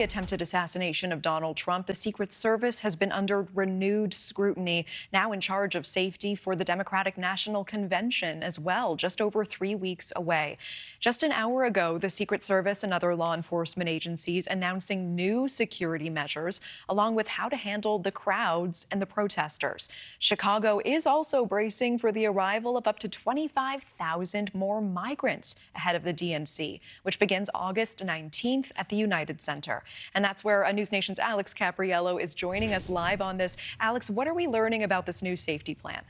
Attempted assassination of Donald Trump, the Secret Service has been under renewed scrutiny, now in charge of safety for the Democratic National Convention as well, just over 3 weeks away. Just an hour ago, the Secret Service and other law enforcement agencies announcing new security measures, along with how to handle the crowds and the protesters. Chicago is also bracing for the arrival of up to 25,000 more migrants ahead of the DNC, which begins August 19th at the United Center. And that's where NewsNation's Alex Capriello is joining us live on this. Alex, what are we learning about this new safety plan?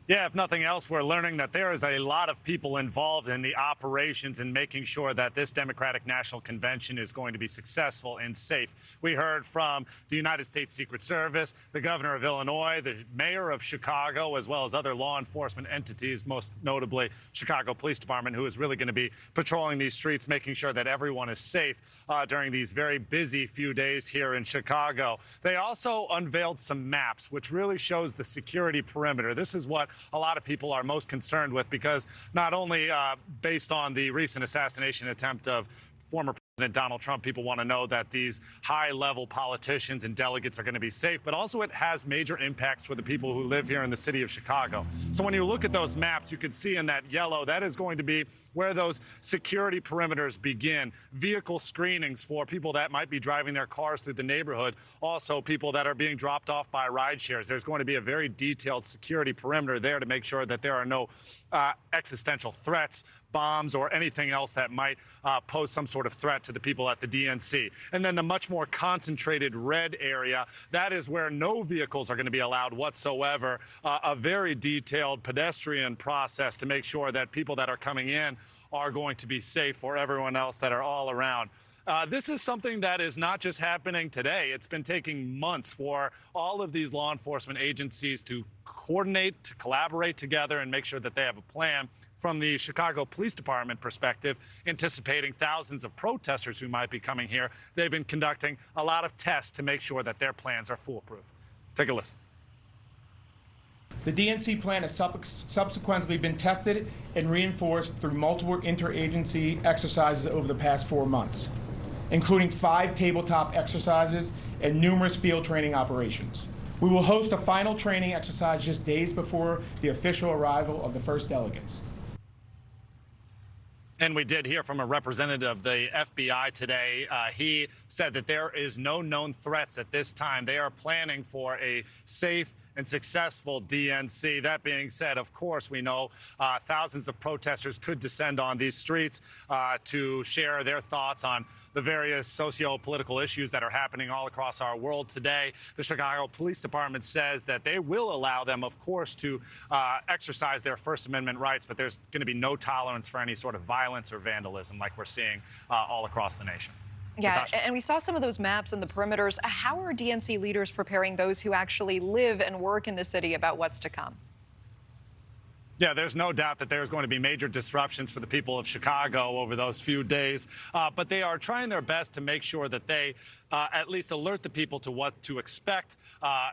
Yeah, if nothing else, we're learning that there is a lot of people involved in the operations and making sure that this Democratic National Convention is going to be successful and safe. We heard from the United States Secret Service, the governor of Illinois, the mayor of Chicago, as well as other law enforcement entities, most notably Chicago Police Department, who is really going to be patrolling these streets, making sure that everyone is safe during these very busy few days here in Chicago. They also unveiled some maps, which really shows the security perimeter. This is what a lot of people are most concerned with, because not only based on the recent assassination attempt of former President Donald Trump, people want to know that these high-level politicians and delegates are going to be safe, but also it has major impacts for the people who live here in the city of Chicago. So when you look at those maps, you can see in that yellow, that is going to be where those security perimeters begin. Vehicle screenings for people that might be driving their cars through the neighborhood, also people that are being dropped off by ride shares. There's going to be a very detailed security perimeter there to make sure that there are no existential threats, bombs, or anything else that might pose some sort of threat to the people at the DNC. And then the much more concentrated red area, that is where no vehicles are going to be allowed whatsoever. A very detailed pedestrian process to make sure that people that are coming in are going to be safe for everyone else that are all around. This is something that is not just happening today. It's been taking months for all of these law enforcement agencies to coordinate, to collaborate together and make sure that they have a plan. From the Chicago Police Department perspective, anticipating thousands of protesters who might be coming here, they've been conducting a lot of tests to make sure that their plans are foolproof. Take a listen. The DNC plan has subsequently been tested and reinforced through multiple interagency exercises over the past 4 months, including 5 tabletop exercises and numerous field training operations. We will host a final training exercise just days before the official arrival of the first delegates. And we did hear from a representative of the FBI today. He said that there is no known threats at this time. They are planning for a safe and successful DNC. That being said, of course, we know thousands of protesters could descend on these streets to share their thoughts on the various socio-political issues that are happening all across our world today. The Chicago Police Department says that they will allow them, of course, to exercise their First Amendment rights, but there's going to be no tolerance for any sort of violence or vandalism like we're seeing all across the nation. Yeah, Natasha. and we saw some of those maps and the perimeters. How are DNC leaders preparing those who actually live and work in the city about what's to come? Yeah, there's no doubt that there's going to be major disruptions for the people of Chicago over those few days, but they are trying their best to make sure that they at least alert the people to what to expect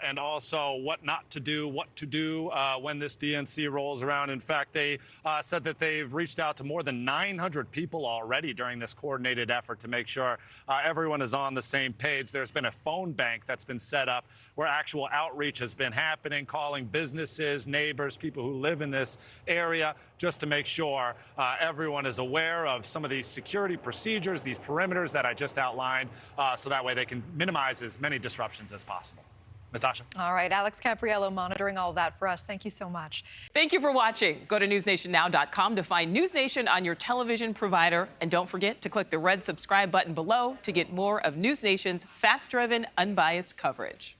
and also what not to do, what to do when this DNC rolls around. In fact, they said that they've reached out to more than 900 people already during this coordinated effort to make sure everyone is on the same page. There's been a phone bank that's been set up where actual outreach has been happening, calling businesses, neighbors, people who live in this area, just to make sure everyone is aware of some of these security procedures, these perimeters that I just outlined, so that way they can minimize as many disruptions as possible. Natasha. All right, Alex Capriello monitoring all of that for us. Thank you so much. Thank you for watching. Go to newsnationnow.com to find News Nation on your television provider. And don't forget to click the red subscribe button below to get more of News Nation's fact-driven, unbiased coverage.